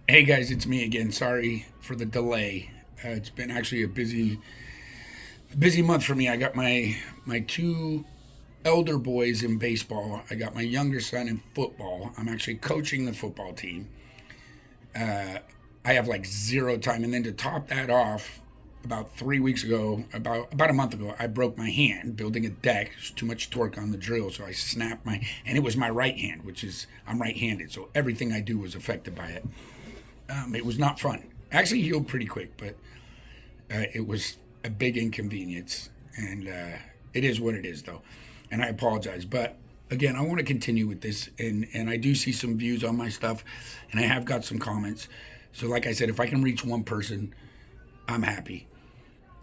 Hey guys, it's me again. Sorry for the delay. It's been actually a busy month for me. I got my two elder boys in baseball. I got my younger son in football. I'm actually coaching the football team. I have like zero time, and then to top that off, about 3 weeks ago, about a month ago, I broke my hand building a deck. There's too much torque on the drill, so I snapped and it was my right hand, which is I'm right-handed, so everything I do was affected by it. It was not fun. Actually healed pretty quick, but it was a big inconvenience, and it is what it is, though. And I apologize, but again, I want to continue with this, and I do see some views on my stuff, and I have got some comments. So, like I said, if I can reach one person, I'm happy.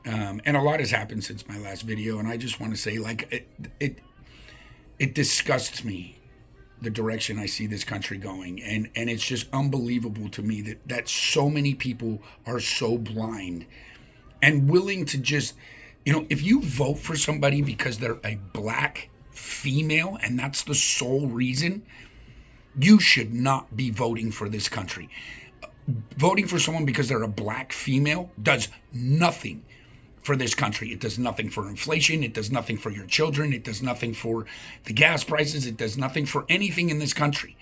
And a lot has happened since my last video, and I just want to say, like, it disgusts me the direction I see this country going, and it's just unbelievable to me that so many people are so blind and willing to just, if you vote for somebody because they're a black female and that's the sole reason, you should not be voting for this country. Voting for someone because they're a black female does nothing for this country. It does nothing for inflation. It does nothing for your children. It does nothing for the gas prices. It does nothing for anything in this country.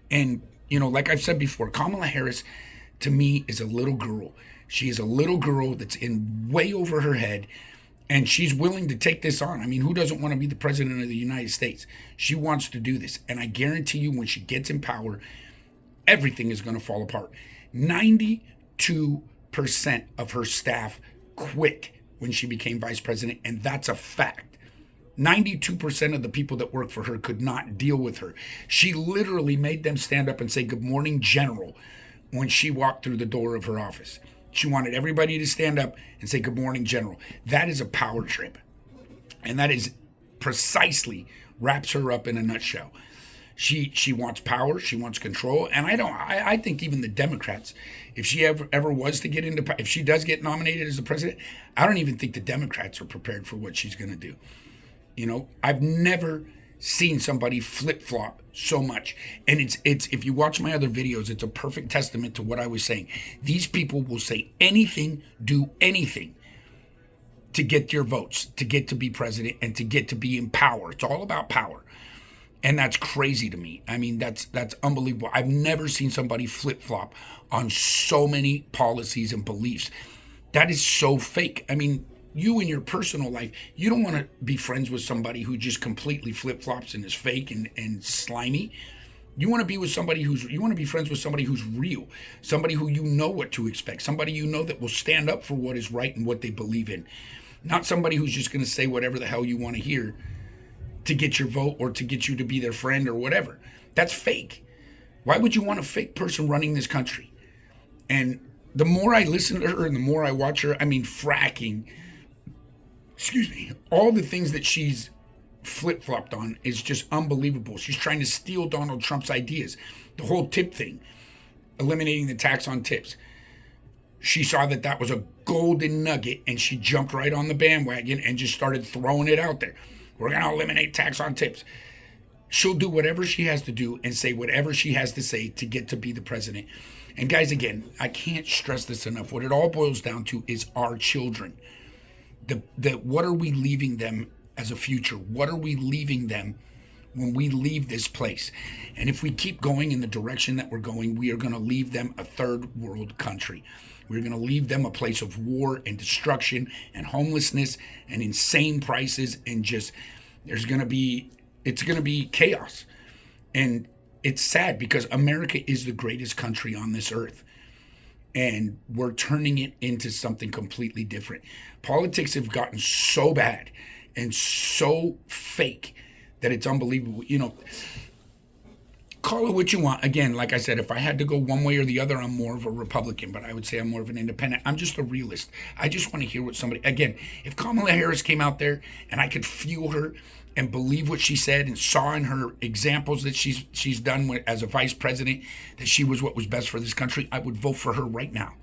And, like I've said before, Kamala Harris to me is a little girl. She is a little girl that's in way over her head, and she's willing to take this on. I mean, who doesn't want to be the president of the United States? She wants to do this. And I guarantee you, when she gets in power, everything is going to fall apart. 92% of her staff quit when she became vice president, and that's a fact. 92% of the people that work for her could not deal with her. She literally made them stand up and say, "Good morning, General," when she walked through the door of her office. She wanted everybody to stand up and say, "Good morning, General." That is a power trip. And that is precisely wraps her up in a nutshell. She wants power, she wants control, and I think even the Democrats, if she ever was to get into, if she does get nominated as the president, I don't even think the Democrats are prepared for what she's going to do. I've never seen somebody flip flop so much, and it's if you watch my other videos, it's a perfect testament to what I was saying. These people will say anything, do anything to get your votes, to get to be president, and to get to be in power. It's all about power. And that's crazy to me. I mean, that's unbelievable. I've never seen somebody flip-flop on so many policies and beliefs. That is so fake. I mean, you in your personal life, you don't want to be friends with somebody who just completely flip-flops and is fake and slimy. You want to be friends with somebody who's real, somebody who you know what to expect, somebody you know that will stand up for what is right and what they believe in. Not somebody who's just going to say whatever the hell you want to hear to get your vote or to get you to be their friend or whatever. That's fake. Why would you want a fake person running this country? And the more I listen to her and the more I watch her, I mean, fracking, all the things that she's flip-flopped on is just unbelievable. She's trying to steal Donald Trump's ideas. The whole tip thing, eliminating the tax on tips. She saw that was a golden nugget, and she jumped right on the bandwagon and just started throwing it out there. We're going to eliminate tax on tips. She'll do whatever she has to do and say whatever she has to say to get to be the president. And guys, again, I can't stress this enough. What it all boils down to is our children. What are we leaving them as a future? What are we leaving them when we leave this place? And if we keep going in the direction that we're going, we are going to leave them a third world country. We're going to leave them a place of war and destruction and homelessness and insane prices, and just it's going to be chaos. And it's sad because America is the greatest country on this earth, and we're turning it into something completely different. Politics have gotten so bad and so fake that it's unbelievable. Call it what you want. Again, like I said, if I had to go one way or the other, I'm more of a Republican, but I would say I'm more of an independent. I'm just a realist. I just want to hear what somebody, again, if Kamala Harris came out there and I could feel her and believe what she said and saw in her examples that she's done as a vice president, that she was what was best for this country, I would vote for her right now.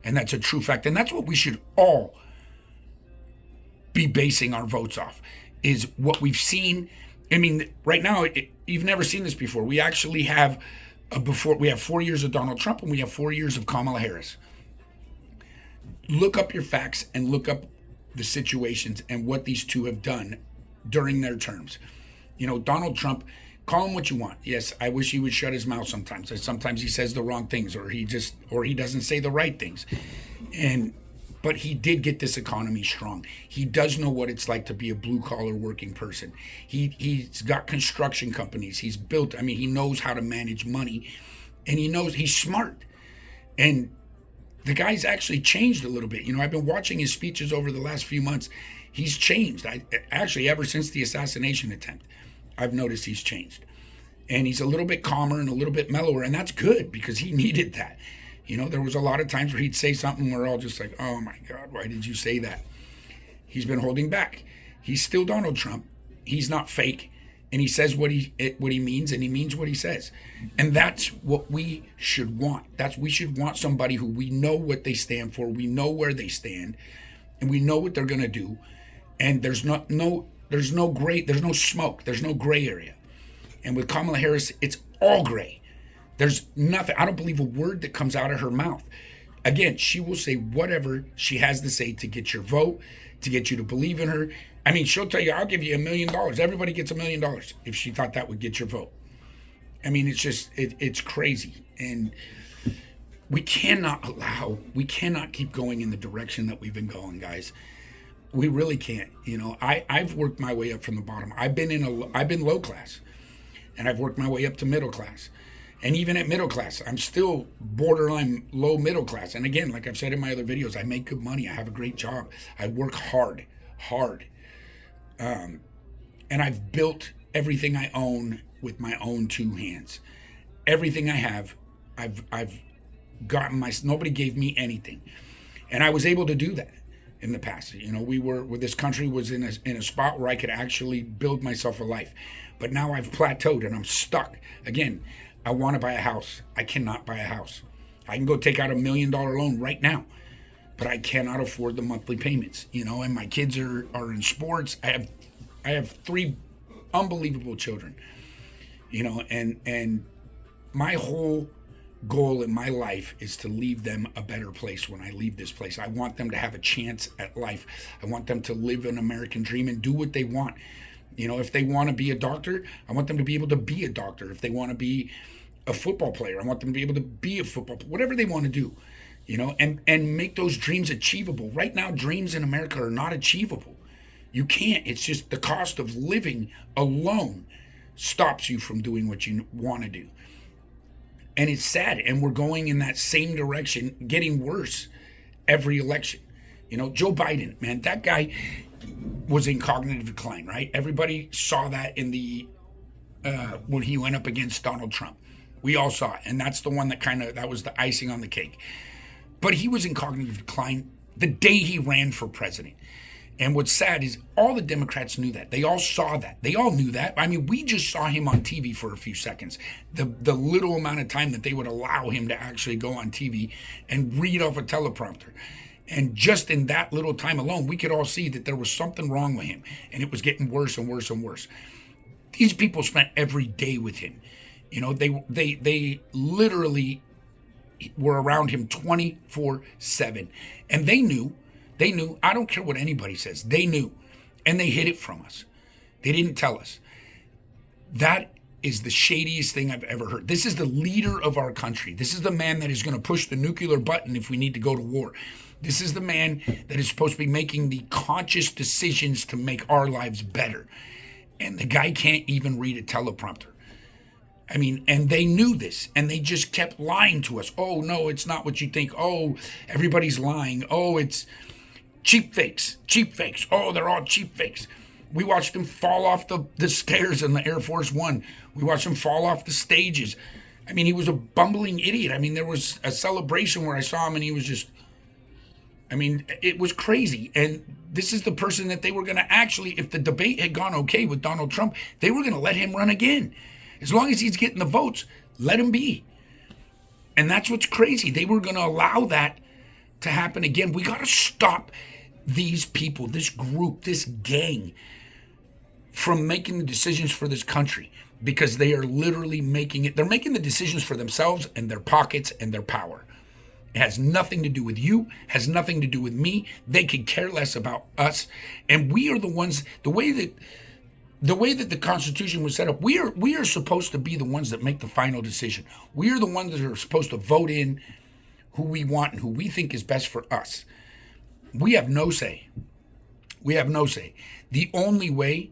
And that's a true fact. And that's what we should all be basing our votes off, is what we've seen. I mean, right now, you've never seen this before. We actually have before we have 4 years of Donald Trump and we have 4 years of Kamala Harris. Look up your facts and look up the situations and what these two have done during their terms. You know, Donald Trump, call him what you want. Yes, I wish he would shut his mouth sometimes. Sometimes he says the wrong things, or he doesn't say the right things. But he did get this economy strong. He does know what it's like to be a blue-collar working person. He's got construction companies. He's built, he knows how to manage money, and he knows he's smart. And the guy's actually changed a little bit. You know, I've been watching his speeches over the last few months. He's changed. Actually, ever since the assassination attempt, I've noticed he's changed. And he's a little bit calmer and a little bit mellower, and that's good because he needed that. You know, there was a lot of times where he'd say something we're all just like, oh my God, why did you say that? He's been holding back. He's still Donald Trump. He's not fake. And he says what he means, and he means what he says. And that's what we should want. We should want somebody who we know what they stand for, we know where they stand, and we know what they're gonna do. And there's no smoke, there's no gray area. And with Kamala Harris, it's all gray. There's nothing. I don't believe a word that comes out of her mouth. Again, she will say whatever she has to say to get your vote, to get you to believe in her. She'll tell you, I'll give you $1 million. Everybody gets $1 million if she thought that would get your vote. It's crazy. And we cannot keep going in the direction that we've been going, guys. We really can't. You know, I've worked my way up from the bottom. I've been low class, and I've worked my way up to middle class. And even at middle class, I'm still borderline low middle class. And again, like I've said in my other videos, I make good money. I have a great job. I work hard. And I've built everything I own with my own two hands. Everything I have, I've gotten nobody gave me anything. And I was able to do that in the past. You know, this country was in a spot where I could actually build myself a life. But now I've plateaued and I'm stuck. Again, I want to buy a house. I cannot buy a house. I can go take out $1 million loan right now, but I cannot afford the monthly payments. You know, and my kids are in sports. I have 3 unbelievable children. You know, and my whole goal in my life is to leave them a better place when I leave this place. I want them to have a chance at life. I want them to live an American dream and do what they want. You know, if they want to be a doctor, I want them to be able to be a doctor. If they want to be a football player, I want them to be able to be a football player. Whatever they want to do, you know, and make those dreams achievable. Right now, dreams in America are not achievable. You can't. It's just the cost of living alone stops you from doing what you want to do. And it's sad. And we're going in that same direction, getting worse every election. You know, Joe Biden, man, that guy was in cognitive decline, right? Everybody saw that in the when he went up against Donald Trump. We all saw it. And that's the one that was the icing on the cake. But he was in cognitive decline the day he ran for president. And what's sad is all the Democrats knew that. They all saw that. They all knew that. We just saw him on TV for a few seconds. The little amount of time that they would allow him to actually go on TV and read off a teleprompter. And just in that little time alone, we could all see that there was something wrong with him. And it was getting worse and worse and worse. These people spent every day with him. You know, they literally were around him 24/7. And they knew, I don't care what anybody says, they knew. And they hid it from us. They didn't tell us. That is the shadiest thing I've ever heard. This is the leader of our country. This is the man that is going to push the nuclear button if we need to go to war. This is the man that is supposed to be making the conscious decisions to make our lives better. And the guy can't even read a teleprompter. And they knew this, and they just kept lying to us. Oh, no, it's not what you think. Oh, everybody's lying. Oh, it's cheap fakes. Oh, they're all cheap fakes. We watched him fall off the stairs in the Air Force One. We watched him fall off the stages. He was a bumbling idiot. There was a celebration where I saw him, and he was just, it was crazy. And this is the person that they were going to actually, if the debate had gone okay with Donald Trump, they were going to let him run again. As long as he's getting the votes, let him be. And that's what's crazy. They were going to allow that to happen again. We got to stop these people, this group, this gang from making the decisions for this country, because they are literally making it. They're making the decisions for themselves and their pockets and their power. It has nothing to do with you, has nothing to do with me. They could care less about us. And we are the ones, the way that the Constitution was set up, we are supposed to be the ones that make the final decision. We are the ones that are supposed to vote in who we want and who we think is best for us. We have no say. We have no say. The only way,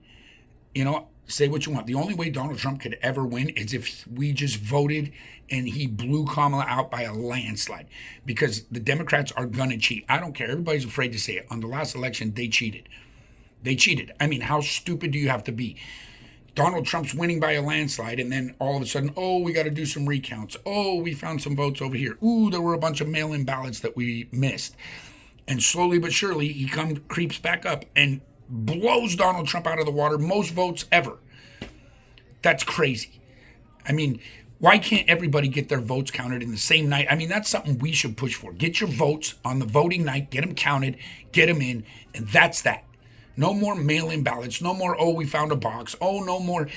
say what you want, the only way Donald Trump could ever win is if we just voted and he blew Kamala out by a landslide, because the Democrats are going to cheat. I don't care. Everybody's afraid to say it. On the last election, they cheated. They cheated. I mean, how stupid do you have to be? Donald Trump's winning by a landslide, and then all of a sudden, we got to do some recounts. We found some votes over here. There were a bunch of mail-in ballots that we missed. And slowly but surely, he creeps back up and blows Donald Trump out of the water. Most votes ever. That's crazy. I mean, why can't everybody get their votes counted in the same night? I mean, that's something we should push for. Get your votes on the voting night, get them counted, get them in, and that's that. No more mail-in ballots. No more, we found a box. No more,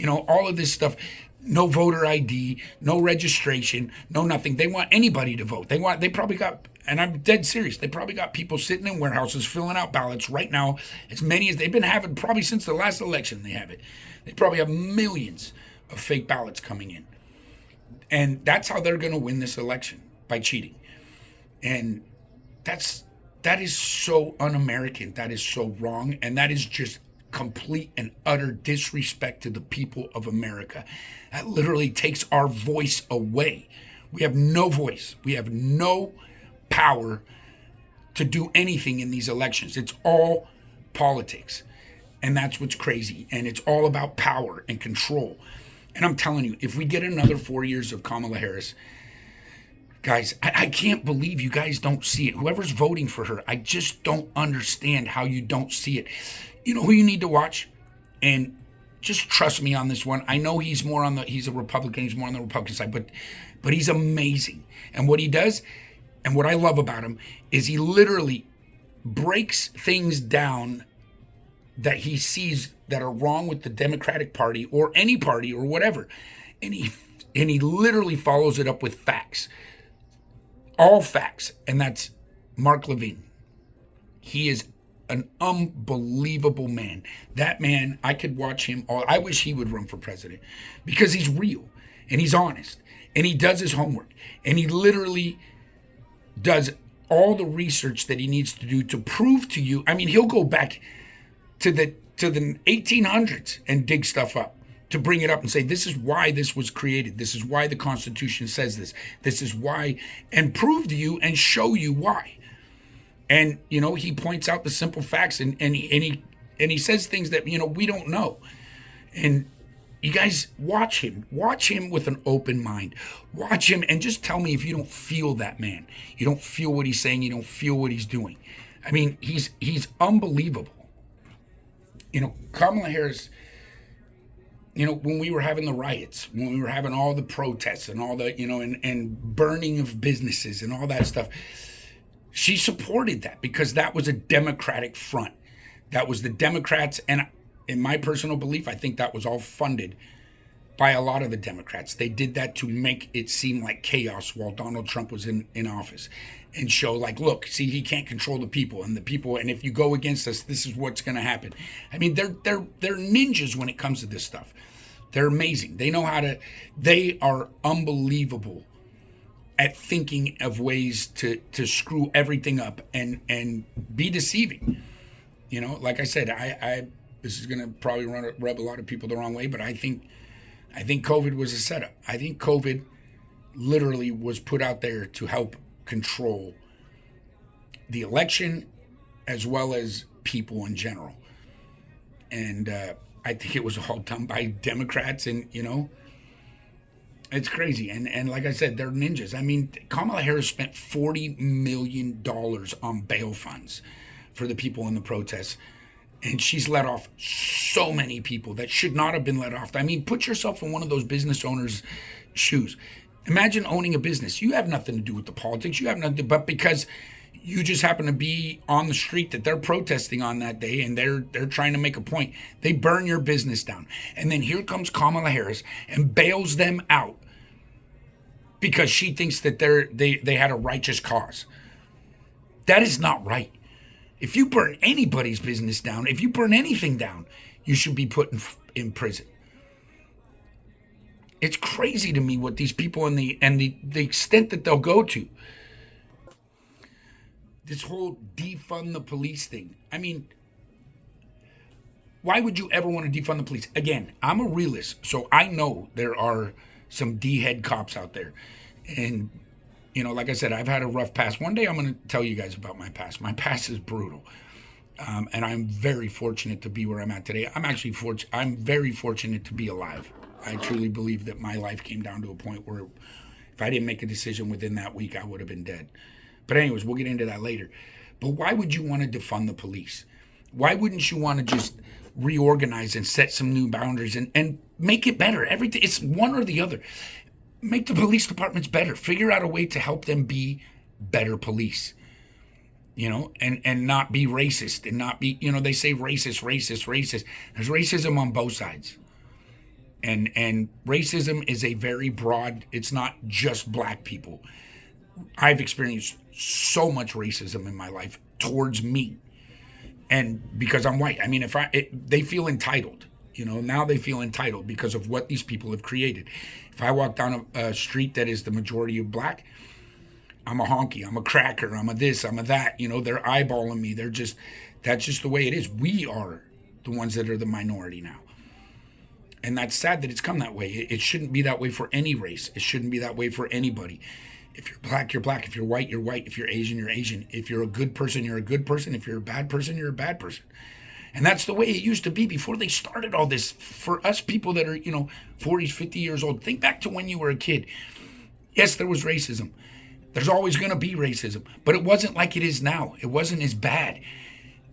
all of this stuff. No voter ID, no registration, no nothing. They want anybody to vote. They probably got, and I'm dead serious, they probably got people sitting in warehouses filling out ballots right now, as many as they've been having probably since the last election. They have it. They probably have millions of fake ballots coming in. And that's how they're going to win this election, by cheating. And that is so un-American. That is so wrong. And that is just complete and utter disrespect to the people of America. That literally takes our voice away. We have no voice. We have no power to do anything in these elections. It's all politics. And that's what's crazy. And it's all about power and control. And I'm telling you, if we get another 4 years of Kamala Harris, guys, I can't believe you guys don't see it. Whoever's voting for her, I just don't understand how you don't see it. You know who you need to watch? And just trust me on this one. I know he's a Republican, he's more on the Republican side, but he's amazing. And what he does, and what I love about him, is he literally breaks things down that he sees that are wrong with the Democratic Party or any party or whatever. And he literally follows it up with facts. All facts. And that's Mark Levine. He is an unbelievable man. That man, I could watch him I wish he would run for president, because he's real and he's honest and he does his homework and he literally does all the research that he needs to do to prove to you. I mean, he'll go back to the 1800s and dig stuff up to bring it up and say, this is why this was created. This is why the Constitution says this. This is why, and prove to you and show you why. And, he points out the simple facts and he says things that, we don't know. And you guys watch him with an open mind. Watch him and just tell me if you don't feel that man. You don't feel what he's saying. You don't feel what he's doing. I mean, he's unbelievable. Kamala Harris, when we were having the riots, when we were having all the protests and all the, and burning of businesses and all that stuff, she supported that because that was a Democratic front. That was the Democrats. And in my personal belief, I think that was all funded by a lot of the Democrats. They did that to make it seem like chaos while Donald Trump was in office, and show like, look, see, he can't control the people, and if you go against us, this is what's going to happen. I mean, they're ninjas when it comes to this stuff. They're amazing. They know they are unbelievable at thinking of ways to screw everything up and be deceiving. Like I said, I this is going to probably rub a lot of people the wrong way, but I think COVID was a setup. I think COVID literally was put out there to help control the election as well as people in general. And I think it was all done by Democrats, and it's crazy. And like I said, they're ninjas. I mean, Kamala Harris spent $40 million on bail funds for the people in the protests. And she's let off so many people that should not have been let off. I mean, put yourself in one of those business owners' shoes. Imagine owning a business. You have nothing to do with the politics. You have nothing, but because You just happen to be on the street that they're protesting on that day, and they're trying to make a point. They burn your business down. And then here comes Kamala Harris and bails them out because she thinks that they had a righteous cause. That is not right. If you burn anybody's business down, if you burn anything down, you should be put in prison. It's crazy to me what these people and the extent that they'll go to. This whole defund the police thing. I mean, why would you ever want to defund the police? Again, I'm a realist, so I know there are some D-head cops out there. And, you know, like I said, I've had a rough past. One day I'm going to tell you guys about my past. My past is brutal. And I'm very fortunate to be where I'm at today. I'm very fortunate to be alive. I truly believe that my life came down to a point where if I didn't make a decision within that week, I would have been dead. But anyways, we'll get into that later. But why would you want to defund the police? Why wouldn't you want to just reorganize and set some new boundaries and make it better? Everything, it's one or the other. Make the police departments better. Figure out a way to help them be better police. You know, and not be racist and not be, you know, they say racist. There's racism on both sides. And racism is a very broad, it's not just black people. I've experienced so much racism in my life towards me, and because I'm white. I mean, they feel entitled. You know, now they feel entitled because of what these people have created. If I walk down a street that is the majority of black, I'm a honky, I'm a cracker, I'm a this, I'm a that. You know, they're eyeballing me. That's just the way it is. We are the ones that are the minority now. And that's sad that it's come that way. It shouldn't be that way for any race. It shouldn't be that way for anybody. If you're black, you're black. If you're white, you're white. If you're Asian, you're Asian. If you're a good person, you're a good person. If you're a bad person, you're a bad person. And that's the way it used to be before they started all this. For us people that are, 40s, 50 years old, think back to when you were a kid. Yes, there was racism. There's always going to be racism. But it wasn't like it is now. It wasn't as bad.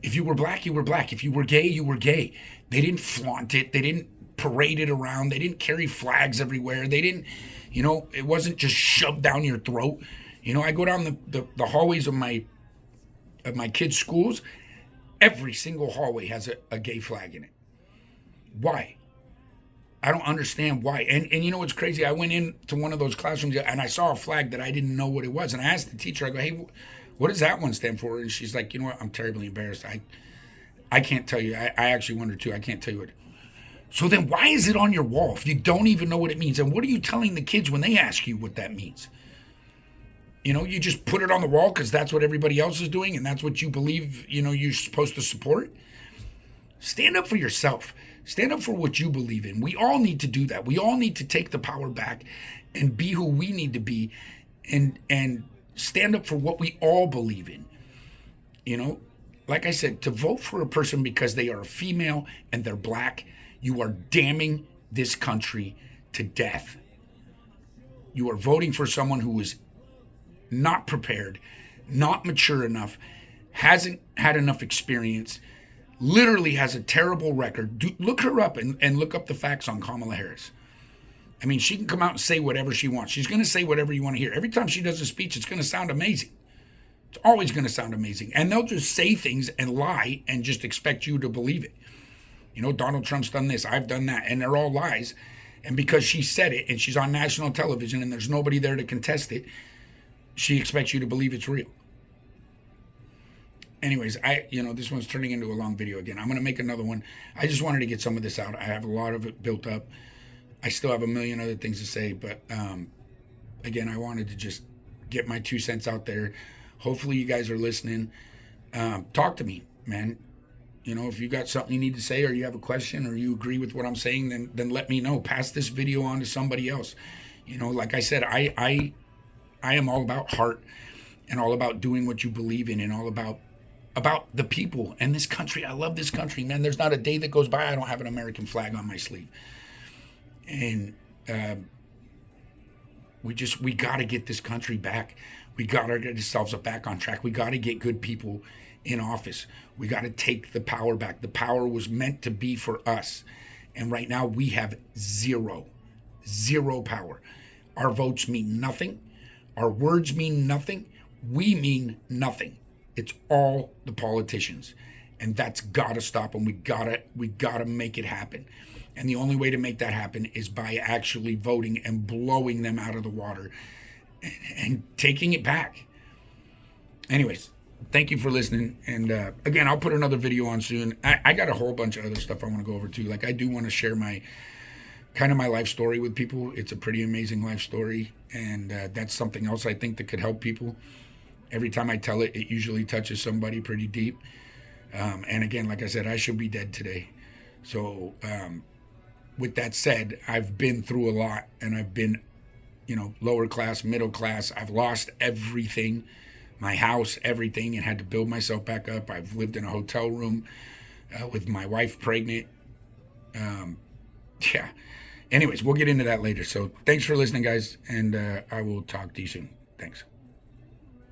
If you were black, you were black. If you were gay, you were gay. They didn't flaunt it. They didn't parade it around. They didn't carry flags everywhere. They didn't, it wasn't just shoved down your throat. I go down the hallways of my kids' schools. Every single hallway has a gay flag in it. Why? I don't understand why. And you know what's crazy? I went into one of those classrooms and I saw a flag that I didn't know what it was. And I asked the teacher, I go, hey, what does that one stand for? And she's like, you know what? I'm terribly embarrassed. I can't tell you. I actually wonder too. I can't tell you what. So then why is it on your wall if you don't even know what it means? And what are you telling the kids when they ask you what that means? You just put it on the wall because that's what everybody else is doing and that's what you believe, you're supposed to support. Stand up for yourself. Stand up for what you believe in. We all need to do that. We all need to take the power back and be who we need to be and stand up for what we all believe in. Like I said, to vote for a person because they are a female and they're black, you are damning this country to death. You are voting for someone who is not prepared, not mature enough, hasn't had enough experience, literally has a terrible record. Look her up and look up the facts on Kamala Harris. I mean, she can come out and say whatever she wants. She's going to say whatever you want to hear. Every time she does a speech, it's going to sound amazing. It's always going to sound amazing. And they'll just say things and lie and just expect you to believe it. Donald Trump's done this, I've done that, and they're all lies. And because she said it and she's on national television and there's nobody there to contest it, she expects you to believe it's real. Anyways, this one's turning into a long video again. I'm going to make another one. I just wanted to get some of this out. I have a lot of it built up. I still have a million other things to say, but again, I wanted to just get my 2 cents out there. Hopefully you guys are listening. Talk to me, man. If you got something you need to say or you have a question or you agree with what I'm saying, then let me know. Pass this video on to somebody else. Like I said, I am all about heart and all about doing what you believe in and all about the people and this country. I love this country, man. There's not a day that goes by I don't have an American flag on my sleeve. And we got to get this country back. We got to get ourselves back on track. We got to get good people in office. We got to take the power back. The power was meant to be for us. And right now we have zero power. Our votes mean nothing. Our words mean nothing. We mean nothing. It's all the politicians. And that's gotta stop, and we gotta make it happen. And the only way to make that happen is by actually voting and blowing them out of the water and taking it back. Anyways, thank you for listening. And again, I'll put another video on soon. I got a whole bunch of other stuff I want to go over too. Like, I do want to share my life story with people. It's a pretty amazing life story, and that's something else I think that could help people. Every time I tell it, it usually touches somebody pretty deep. And again, like I said, I should be dead today. So with that said, I've been through a lot, and I've been, lower class, middle class. I've lost everything, my house, everything, and had to build myself back up. I've lived in a hotel room with my wife pregnant. Yeah. Anyways, we'll get into that later. So thanks for listening, guys, and I will talk to you soon. Thanks.